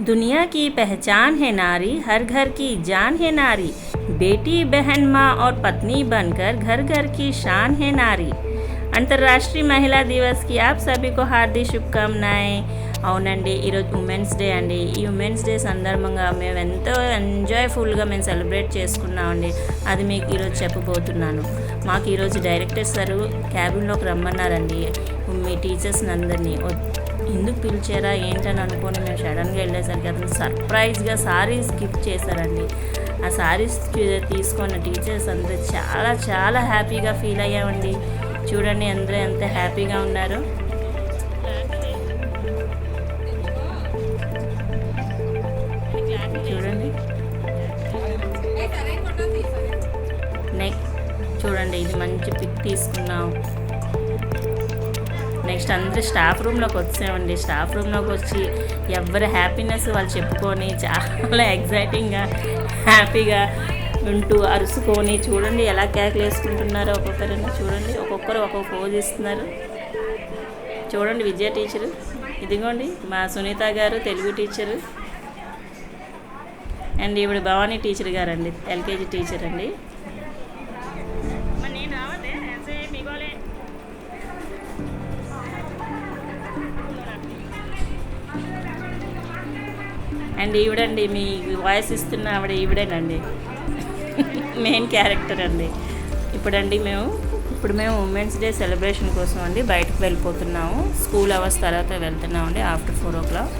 दुनिया की पहचान है नारी, हर घर की जान है नारी, बेटी बहन माँ और पत्नी बनकर घर घर की शान है नारी। अंतर्राष्ट्रीय महिला दिवस की आप सभी को हार्दिक शुभकामनाएं। అవునండి ఈరోజు ఉమెన్స్ డే అండి. ఈ ఉమెన్స్ డే సందర్భంగా మేము ఎంతో ఎంజాయ్ఫుల్గా మేము సెలబ్రేట్ చేసుకున్నామండి. అది మీకు ఈరోజు చెప్పబోతున్నాను. మాకు ఈరోజు డైరెక్టర్ సార్ క్యాబిన్లోకి రమ్మన్నారండి. మీ టీచర్స్ని అందరినీ ఎందుకు పిలిచారా ఏంటని అనుకొని మేము సడన్గా వెళ్ళేసరికి అతను సర్ప్రైజ్గా సారీస్ గిఫ్ట్ చేశారండి. ఆ సారీస్ తీసుకున్న టీచర్స్ అందరూ చాలా చాలా హ్యాపీగా ఫీల్ అయ్యామండి. చూడండి అందరూ ఎంత హ్యాపీగా ఉన్నారో. చూడండి చూడండి ఇది మంచి పిక్ తీసుకున్నాం. నెక్స్ట్ అందరూ స్టాఫ్ రూమ్లోకి వచ్చామండి. స్టాఫ్ రూమ్లోకి వచ్చి ఎవరి హ్యాపీనెస్ వాళ్ళు చెప్పుకొని చాలా ఎగ్జైటింగ్గా హ్యాపీగా ఉంటూ అరుసుకొని చూడండి ఎలా కేకలు వేసుకుంటున్నారో ఒక్కొక్కరైనా. చూడండి ఒక్కొక్కరు ఒక్కొక్క పోజ్ ఇస్తున్నారు. చూడండి విజయ టీచరు, ఇదిగోండి మా సునీత గారు తెలుగు టీచరు, అండ్ ఇప్పుడు భవానీ టీచర్ గారండి, ఎల్కేజీ టీచర్ అండి. అండ్ ఈవిడండి మీ వాయిస్ ఇస్తున్న ఆవిడ ఈవిడేనండి, మెయిన్ క్యారెక్టర్ అండి. ఇప్పుడు మేము ఉమెన్స్ డే సెలబ్రేషన్ కోసం అండి బయటకు వెళ్ళిపోతున్నాము. స్కూల్ అవర్స్ తర్వాత వెళ్తున్నామండి ఆఫ్టర్ 4 o'clock.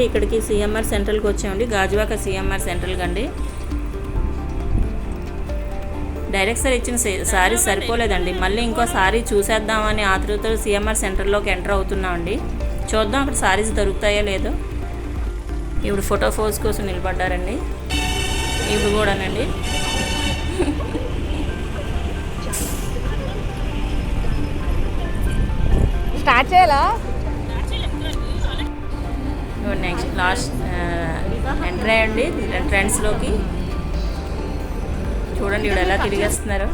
ఇక్కడికి సిఎంఆర్ సెంట్రల్కి వచ్చామండి, గాజువాక సిఎంఆర్ సెంట్రల్కి అండి. డైరెక్ట్ సార్ ఇచ్చిన సారీ సరిపోలేదండి, మళ్ళీ ఇంకో సారీ చూసేద్దామని ఆతృతతో సిఎంఆర్ సెంటర్లోకి ఎంటర్ అవుతున్నామండి. చూద్దాం అక్కడ సారీస్ దొరుకుతాయో లేదో. ఇప్పుడు ఫోటో పోజ్ కోసం నిలబడ్డారండి. ఇప్పుడు కూడానండి స్టార్ట్ చేయాలా. నెక్స్ట్ లాస్ట్ ఎంటర్ అయ్యండి ఎంట్రన్స్లోకి. చూడండి ఇప్పుడు ఎలా తిరిగేస్తున్నారు.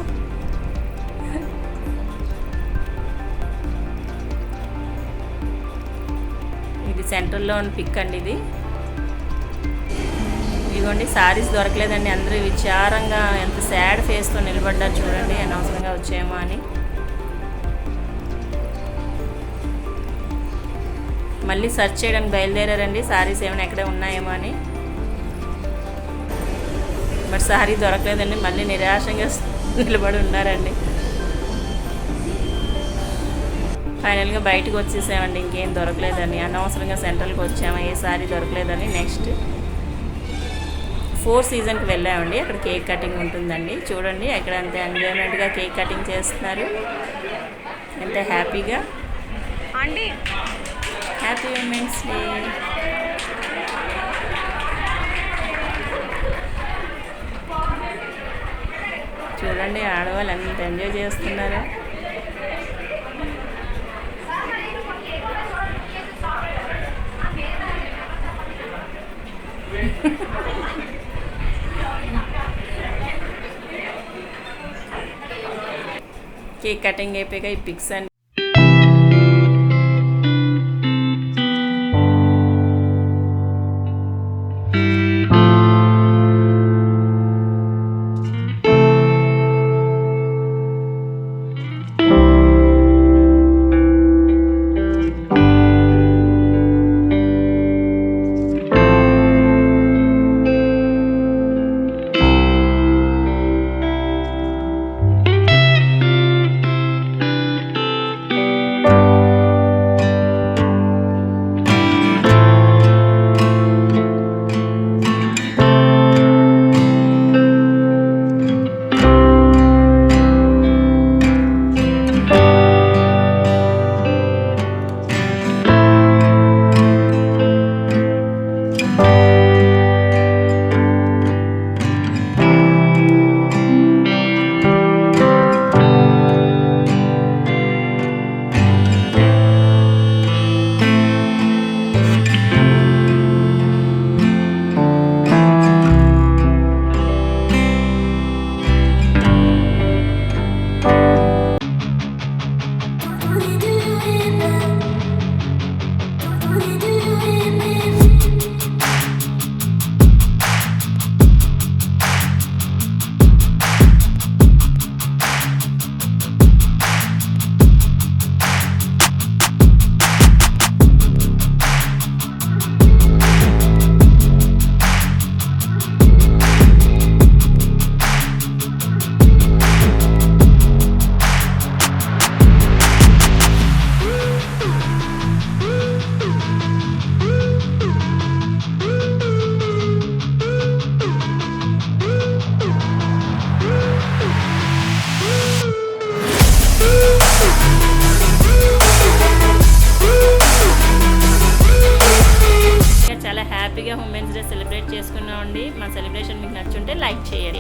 ఇది సెంటర్లో ఉన్న పిక్ అండి. ఇదిగోండి సారీస్ దొరకలేదండి. అందరూ విచారంగా ఎంత సాడ్ ఫేస్తో నిలబడ్డారు చూడండి, అనవసరంగా వచ్చేమో అని. మళ్ళీ సెర్చ్ చేయడానికి బయలుదేరారండి సారీస్ ఏమైనా ఎక్కడ ఉన్నాయేమో అని. బట్ సారీ దొరకలేదండి, మళ్ళీ నిరాశంగా నిలబడి ఉన్నారండి. ఫైనల్గా బయటకు వచ్చేసామండి, ఇంకేం దొరకలేదని. అనవసరంగా సెంట్రల్కి వచ్చాము, ఏ సారీ దొరకలేదని. నెక్స్ట్ 4 సీజన్కి వెళ్ళామండి. అక్కడ కేక్ కటింగ్ ఉంటుందండి. చూడండి అక్కడ అంత ఎంజాయ్మెంట్గా కేక్ కటింగ్ చేస్తున్నారు, ఎంత హ్యాపీగా. Happy women's day. చూడండి ఆడవాళ్ళు ఎంత ఎంజాయ్ చేస్తున్నారు. కేక్ కటింగ్ అయిపోయాక ఈ పిక్స్ అండి. సెలబ్రేషన్ మీకు నచ్చుంటే లైక్ చేయండి.